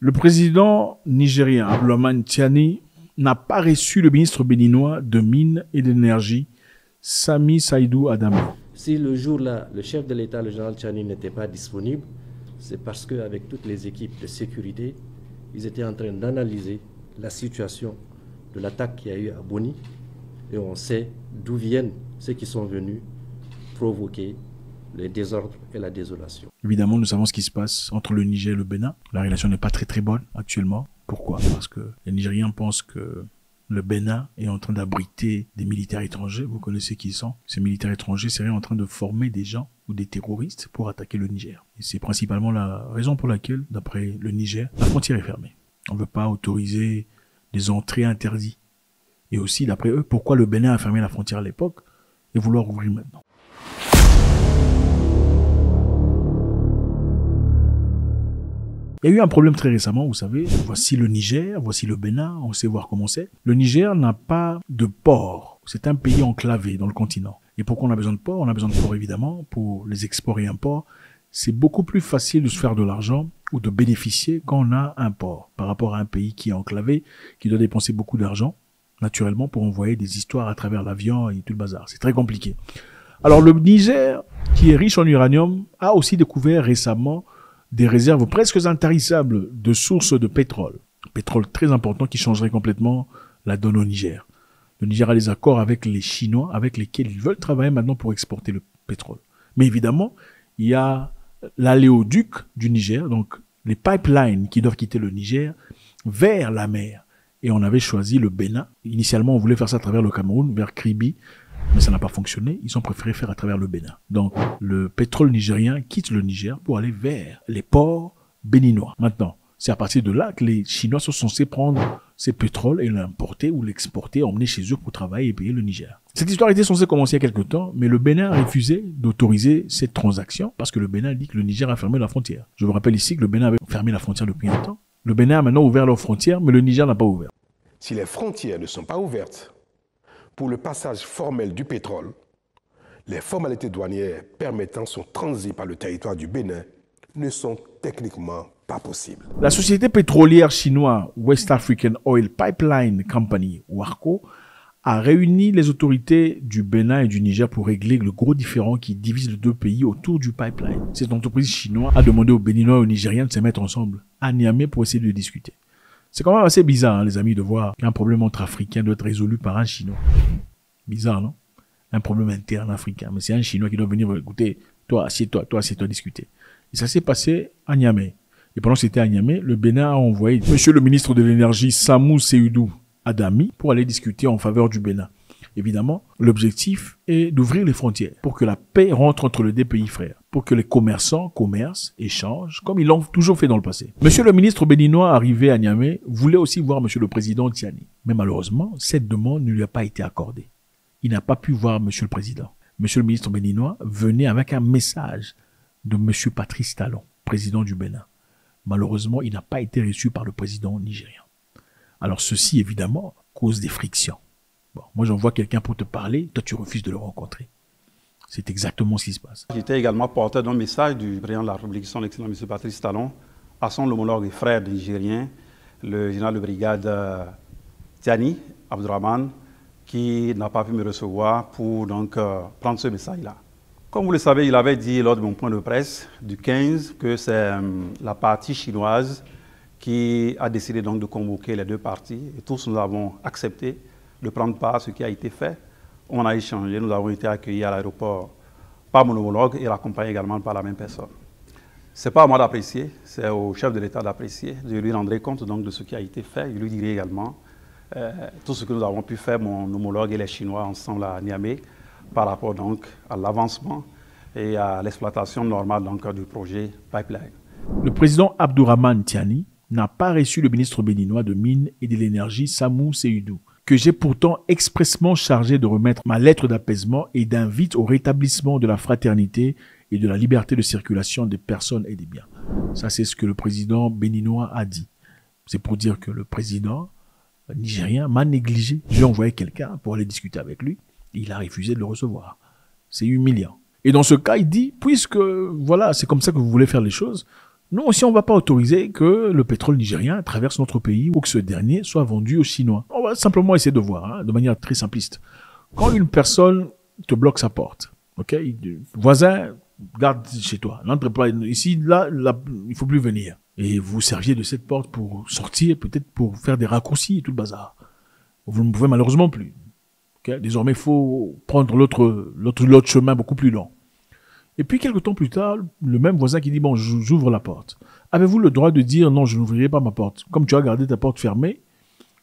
Le président nigérien Abdourahmane Tiani n'a pas reçu le ministre béninois de Mines et d'Énergie, Sami Saïdou Adami. Si le jour-là, le chef de l'État, le général Tiani, n'était pas disponible, c'est parce qu'avec toutes les équipes de sécurité, ils étaient en train d'analyser la situation de l'attaque qu'il y a eu à Boni. Et on sait d'où viennent ceux qui sont venus provoquer les désordres et la désolation. Évidemment, nous savons ce qui se passe entre le Niger et le Bénin. La relation n'est pas très bonne actuellement. Pourquoi? Parce que les Nigériens pensent que le Bénin est en train d'abriter des militaires étrangers. Vous connaissez qui ils sont. Ces militaires étrangers seraient en train de former des gens ou des terroristes pour attaquer le Niger. Et c'est principalement la raison pour laquelle, d'après le Niger, la frontière est fermée. On ne veut pas autoriser des entrées interdites. Et aussi, d'après eux, pourquoi le Bénin a fermé la frontière à l'époque et vouloir ouvrir maintenant. Il y a eu un problème très récemment, vous savez, voici le Niger, voici le Bénin, on sait voir comment c'est. Le Niger n'a pas de port, c'est un pays enclavé dans le continent. Et pourquoi on a besoin de port? On a besoin de port évidemment pour les exports et imports. C'est beaucoup plus facile de se faire de l'argent ou de bénéficier quand on a un port par rapport à un pays qui est enclavé, qui doit dépenser beaucoup d'argent, naturellement, pour envoyer des histoires à travers l'avion et tout le bazar. C'est très compliqué. Alors le Niger, qui est riche en uranium, a aussi découvert récemment des réserves presque intarissables de sources de pétrole. Pétrole très important qui changerait complètement la donne au Niger. Le Niger a des accords avec les Chinois avec lesquels ils veulent travailler maintenant pour exporter le pétrole. Mais évidemment, il y a l'aléoduc du Niger, donc les pipelines qui doivent quitter le Niger vers la mer. Et on avait choisi le Bénin. Initialement, on voulait faire ça à travers le Cameroun, vers Kribi. Mais ça n'a pas fonctionné. Ils ont préféré faire à travers le Bénin. Donc, le pétrole nigérien quitte le Niger pour aller vers les ports béninois. Maintenant, c'est à partir de là que les Chinois sont censés prendre ces pétroles et l'importer ou l'exporter, emmener chez eux pour travailler et payer le Niger. Cette histoire était censée commencer il y a quelque temps, mais le Bénin a refusé d'autoriser cette transaction parce que le Bénin dit que le Niger a fermé la frontière. Je vous rappelle ici que le Bénin avait fermé la frontière depuis un temps. Le Bénin a maintenant ouvert leurs frontières, mais le Niger n'a pas ouvert. Si les frontières ne sont pas ouvertes pour le passage formel du pétrole, les formalités douanières permettant son transit par le territoire du Bénin ne sont techniquement pas possibles. La société pétrolière chinoise West African Oil Pipeline Company, WARCO, a réuni les autorités du Bénin et du Niger pour régler le gros différend qui divise les deux pays autour du pipeline. Cette entreprise chinoise a demandé aux Béninois et aux Nigériens de se mettre ensemble à Niamey pour essayer de discuter. C'est quand même assez bizarre, hein, les amis, de voir qu'un problème entre Africains doit être résolu par un Chinois. Bizarre, non? Un problème interne africain. Mais c'est un Chinois qui doit venir, écouter, toi, assieds-toi, discuter. Et ça s'est passé à Niamey. Et pendant que c'était à Niamey, le Bénin a envoyé Monsieur le ministre de l'Énergie, Sami Saïdou Adami, pour aller discuter en faveur du Bénin. Évidemment, l'objectif est d'ouvrir les frontières pour que la paix rentre entre les deux pays frères, pour que les commerçants commercent, échangent, comme ils l'ont toujours fait dans le passé. Monsieur le ministre béninois arrivé à Niamey voulait aussi voir Monsieur le président Tiani. Mais malheureusement, cette demande ne lui a pas été accordée. Il n'a pas pu voir Monsieur le président. Monsieur le ministre béninois venait avec un message de Monsieur Patrice Talon, président du Bénin. Malheureusement, il n'a pas été reçu par le président nigérien. Alors ceci, évidemment, cause des frictions. Bon, moi, j'envoie quelqu'un pour te parler, toi, tu refuses de le rencontrer. C'est exactement ce qui se passe. J'étais également porteur d'un message du président de la République, son excellent M. Patrice Talon, à son homologue et frère nigérien, le général de brigade Tiani Abdourahmane, qui n'a pas pu me recevoir pour donc prendre ce message-là. Comme vous le savez, il avait dit lors de mon point de presse du 15 que c'est la partie chinoise qui a décidé donc de convoquer les deux parties. Et tous nous avons accepté de prendre part à ce qui a été fait. On a échangé, nous avons été accueillis à l'aéroport par mon homologue et accompagnés également par la même personne. Ce n'est pas à moi d'apprécier, c'est au chef de l'État d'apprécier. Je lui rendrai compte donc de ce qui a été fait. Je lui dirai également tout ce que nous avons pu faire, mon homologue et les Chinois ensemble à Niamey, par rapport donc à l'avancement et à l'exploitation normale donc, du projet Pipeline. Le président Abdourahmane Tiani n'a pas reçu le ministre béninois de Mines et de l'Énergie, Sami Saïdou, que j'ai pourtant expressément chargé de remettre ma lettre d'apaisement et d'invite au rétablissement de la fraternité et de la liberté de circulation des personnes et des biens. Ça, c'est ce que le président béninois a dit. C'est pour dire que le président nigérien m'a négligé. J'ai envoyé quelqu'un pour aller discuter avec lui. Il a refusé de le recevoir. C'est humiliant. Et dans ce cas, il dit, puisque, voilà, c'est comme ça que vous voulez faire les choses, Nous aussi, on ne va pas autoriser que le pétrole nigérien traverse notre pays ou que ce dernier soit vendu aux Chinois. On va simplement essayer de voir, hein, de manière très simpliste. Quand une personne te bloque sa porte, ok, voisin, garde chez toi, n'entre pas ici, là, il ne faut plus venir. Et vous serviez de cette porte pour sortir, peut-être pour faire des raccourcis et tout le bazar. Vous ne pouvez malheureusement plus. Okay? Désormais, il faut prendre l'autre chemin beaucoup plus long. Et puis, quelques temps plus tard, le même voisin qui dit, bon, j'ouvre la porte. Avez-vous le droit de dire, non, je n'ouvrirai pas ma porte? Comme tu as gardé ta porte fermée,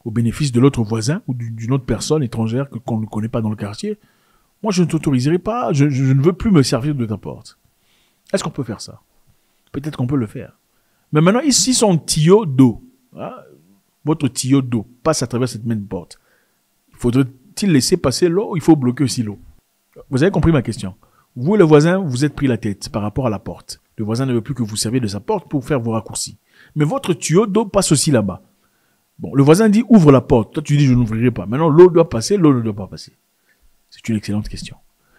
au bénéfice de l'autre voisin ou d'une autre personne étrangère qu'on ne connaît pas dans le quartier, moi, je ne t'autoriserai pas, je ne veux plus me servir de ta porte. Est-ce qu'on peut faire ça? Peut-être qu'on peut le faire. Mais maintenant, ici, son tuyau d'eau, hein, votre tuyau d'eau passe à travers cette même porte. Faudrait-il laisser passer l'eau ou il faut bloquer aussi l'eau? Vous avez compris ma question. Vous, le voisin, vous êtes pris la tête par rapport à la porte. Le voisin ne veut plus que vous serviez de sa porte pour faire vos raccourcis. Mais votre tuyau d'eau passe aussi là-bas. Bon, le voisin dit ouvre la porte. Toi, tu dis je n'ouvrirai pas. Maintenant, l'eau doit passer, l'eau ne doit pas passer. C'est une excellente question.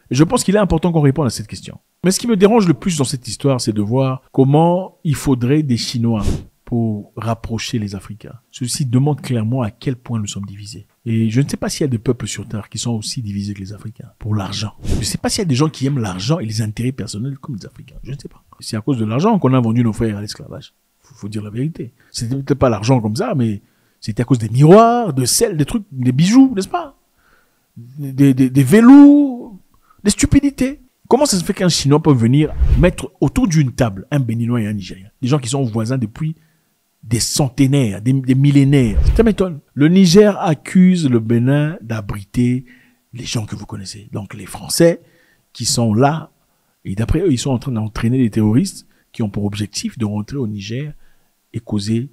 Et je pense qu'il est important qu'on réponde à cette question. Mais ce qui me dérange le plus dans cette histoire, c'est de voir comment il faudrait des Chinois pour rapprocher les Africains. Ceci demande clairement à quel point nous sommes divisés. Et je ne sais pas s'il y a des peuples sur Terre qui sont aussi divisés que les Africains pour l'argent. Je ne sais pas s'il y a des gens qui aiment l'argent et les intérêts personnels comme les Africains. Je ne sais pas. C'est à cause de l'argent qu'on a vendu nos frères à l'esclavage. Faut dire la vérité. C'était peut-être pas l'argent comme ça, mais c'était à cause des miroirs, de sel, des trucs, des bijoux, n'est-ce pas? Des velours, des stupidités. Comment ça se fait qu'un Chinois peut venir mettre autour d'une table un Béninois et un Nigérien? Des gens qui sont voisins depuis des centenaires, des millénaires. Ça m'étonne. Le Niger accuse le Bénin d'abriter les gens que vous connaissez. Donc les Français qui sont là, et d'après eux, ils sont en train d'entraîner les terroristes qui ont pour objectif de rentrer au Niger et causer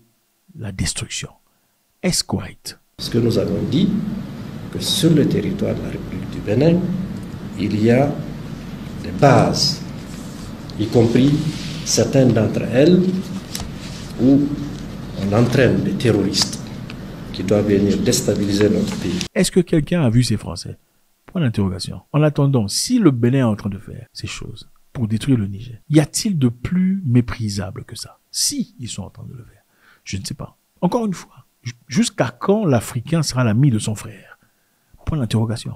la destruction. Est-ce correct? Parce que nous avons dit que sur le territoire de la République du Bénin, il y a des bases, y compris certaines d'entre elles où on entraîne des terroristes qui doivent venir déstabiliser notre pays. Est-ce que quelqu'un a vu ces Français? Point d'interrogation. En attendant, si le Bénin est en train de faire ces choses pour détruire le Niger, y a-t-il de plus méprisable que ça? Si ils sont en train de le faire, je ne sais pas. Encore une fois, jusqu'à quand l'Africain sera l'ami de son frère? Point d'interrogation.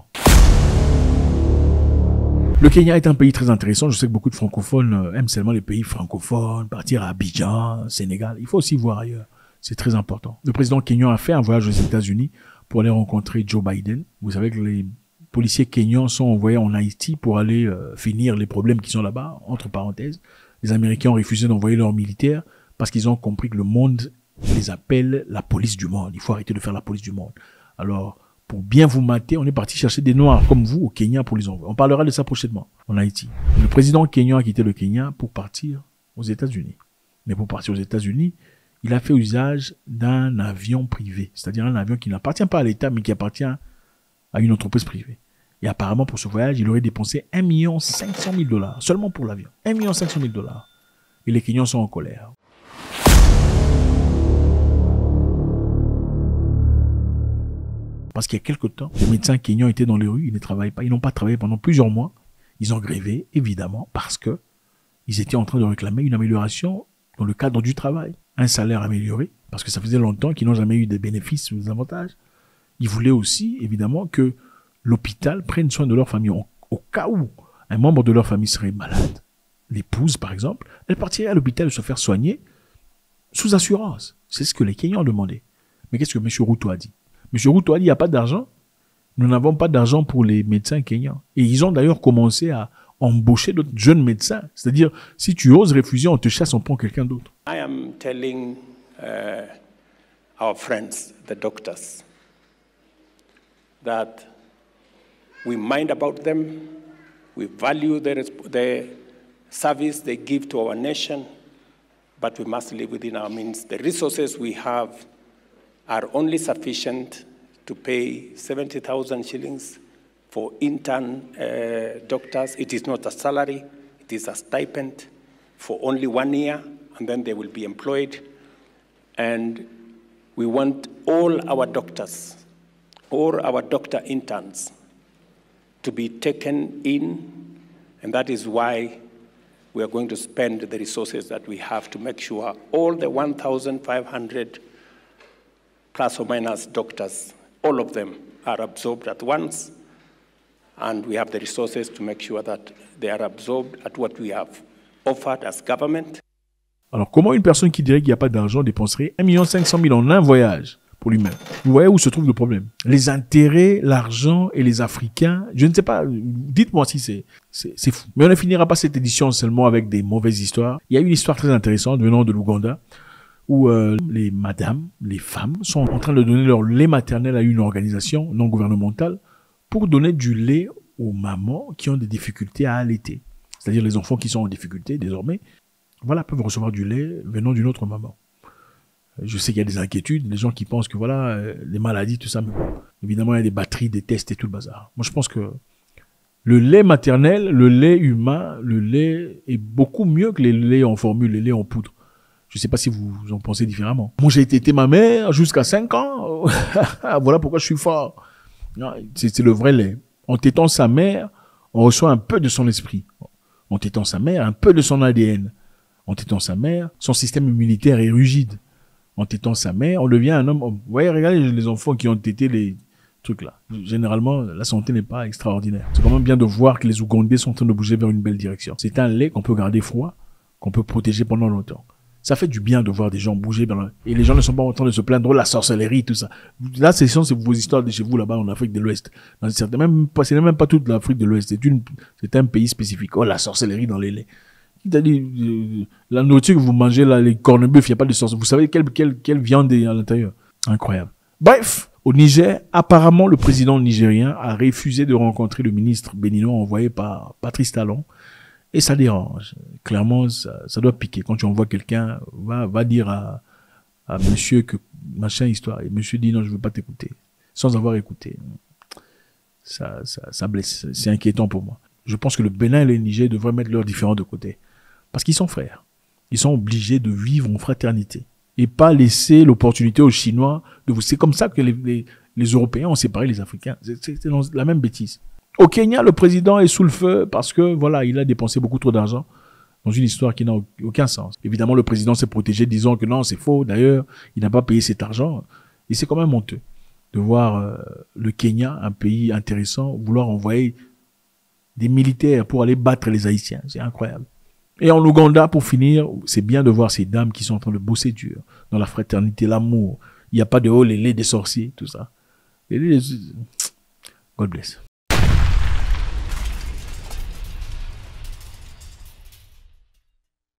Le Kenya est un pays très intéressant. Je sais que beaucoup de francophones aiment seulement les pays francophones, partir à Abidjan, Sénégal. Il faut aussi voir ailleurs. C'est très important. Le président kenyan a fait un voyage aux États-Unis pour aller rencontrer Joe Biden. Vous savez que les policiers kenyans sont envoyés en Haïti pour aller finir les problèmes qui sont là-bas, entre parenthèses. Les Américains ont refusé d'envoyer leurs militaires parce qu'ils ont compris que le monde les appelle la police du monde. Il faut arrêter de faire la police du monde. Alors, pour bien vous mater, on est parti chercher des Noirs comme vous au Kenya pour les envoyer. On parlera de ça prochainement en Haïti. Le président kenyan a quitté le Kenya pour partir aux États-Unis. Mais pour partir aux États-Unis, il a fait usage d'un avion privé. C'est-à-dire un avion qui n'appartient pas à l'État, mais qui appartient à une entreprise privée. Et apparemment, pour ce voyage, il aurait dépensé 1 500 000 $, seulement pour l'avion. 1 500 000 $. Et les Kenyans sont en colère. Parce qu'il y a quelque temps, les médecins kenyans étaient dans les rues, ils ne travaillaient pas, ils n'ont pas travaillé pendant plusieurs mois. Ils ont grévé, évidemment, parce que ils étaient en train de réclamer une amélioration dans le cadre du travail. Un salaire amélioré, parce que ça faisait longtemps qu'ils n'ont jamais eu des bénéfices ou des avantages. Ils voulaient aussi, évidemment, que l'hôpital prenne soin de leur famille. Au cas où un membre de leur famille serait malade, l'épouse par exemple, elle partirait à l'hôpital se faire soigner sous assurance. C'est ce que les Kenyans ont demandé. Mais qu'est-ce que M. Ruto a dit? M. Ruto a dit, il n'y a pas d'argent. Nous n'avons pas d'argent pour les médecins kenyans. Et ils ont d'ailleurs commencé à embaucher d'autres jeunes médecins. C'est-à-dire, si tu oses refuser, on te chasse, on prend quelqu'un d'autre. I am telling our friends, the doctors, that we mind about them, we value the service they give to our nation, but we must live within our means. The resources we have are only sufficient to pay 70,000 shillings for intern doctors. It is not a salary, it is a stipend for only 1 year, and then they will be employed. And we want all our doctors, all our doctor interns to be taken in, and that is why we are going to spend the resources that we have to make sure all the 1,500 plus or minus doctors, all of them are absorbed at once, and we have the resources to make sure that they are absorbed at what we have offered as government. Alors, comment une personne qui dirait qu'il n'y a pas d'argent dépenserait 1 500 000 en un voyage pour lui-même? Vous voyez où se trouve le problème? Les intérêts, l'argent et les Africains, je ne sais pas, dites-moi si c'est fou. Mais on ne finira pas cette édition seulement avec des mauvaises histoires. Il y a une histoire très intéressante venant de l'Ouganda, où les madames, les femmes, sont en train de donner leur lait maternel à une organisation non gouvernementale pour donner du lait aux mamans qui ont des difficultés à allaiter. C'est-à-dire les enfants qui sont en difficulté désormais, voilà, peuvent recevoir du lait venant d'une autre maman. Je sais qu'il y a des inquiétudes, des gens qui pensent que voilà, les maladies, tout ça, mais bon, évidemment il y a des batteries, des tests et tout le bazar. Moi je pense que le lait maternel, le lait humain, le lait est beaucoup mieux que les laits en formule, les laits en poudre. Je ne sais pas si vous en pensez différemment. Moi, j'ai tété ma mère jusqu'à 5 ans. Voilà pourquoi je suis fort. C'est le vrai lait. En tétant sa mère, on reçoit un peu de son esprit. En tétant sa mère, un peu de son ADN. En tétant sa mère, son système immunitaire est rigide. En tétant sa mère, on devient un homme. Vous voyez, regardez les enfants qui ont tété les trucs là. Généralement, la santé n'est pas extraordinaire. C'est quand même bien de voir que les Ougandais sont en train de bouger vers une belle direction. C'est un lait qu'on peut garder froid, qu'on peut protéger pendant longtemps. Ça fait du bien de voir des gens bouger. Et les gens ne sont pas en train de se plaindre de la sorcellerie, tout ça. Là, c'est vos histoires de chez vous, là-bas, en Afrique de l'Ouest. C'est même pas toute l'Afrique de l'Ouest. C'est un pays spécifique. Oh, la sorcellerie dans les laits. La nourriture que vous mangez, là, les corned-beef, il n'y a pas de sorcellerie. Vous savez quelle viande est à l'intérieur. Incroyable. Bref, au Niger, apparemment, le président nigérien a refusé de rencontrer le ministre béninois envoyé par Patrice Talon. Et ça dérange. Clairement, ça doit piquer. Quand tu envoies quelqu'un, va dire à monsieur que machin histoire. Et monsieur dit non, je veux pas t'écouter. Sans avoir écouté. Ça blesse. C'est inquiétant pour moi. Je pense que le Bénin et le Niger devraient mettre leurs différends de côté. Parce qu'ils sont frères. Ils sont obligés de vivre en fraternité. Et pas laisser l'opportunité aux Chinois de vous. C'est comme ça que les Européens ont séparé les Africains. C'est la même bêtise. Au Kenya, le président est sous le feu parce que, voilà, il a dépensé beaucoup trop d'argent dans une histoire qui n'a aucun sens. Évidemment, le président s'est protégé disant que non, c'est faux. D'ailleurs, il n'a pas payé cet argent. Et c'est quand même honteux de voir le Kenya, un pays intéressant, vouloir envoyer des militaires pour aller battre les Haïtiens. C'est incroyable. Et en Ouganda, pour finir, c'est bien de voir ces dames qui sont en train de bosser dur dans la fraternité, l'amour. Il n'y a pas de oh, les laits des sorciers, tout ça. God bless.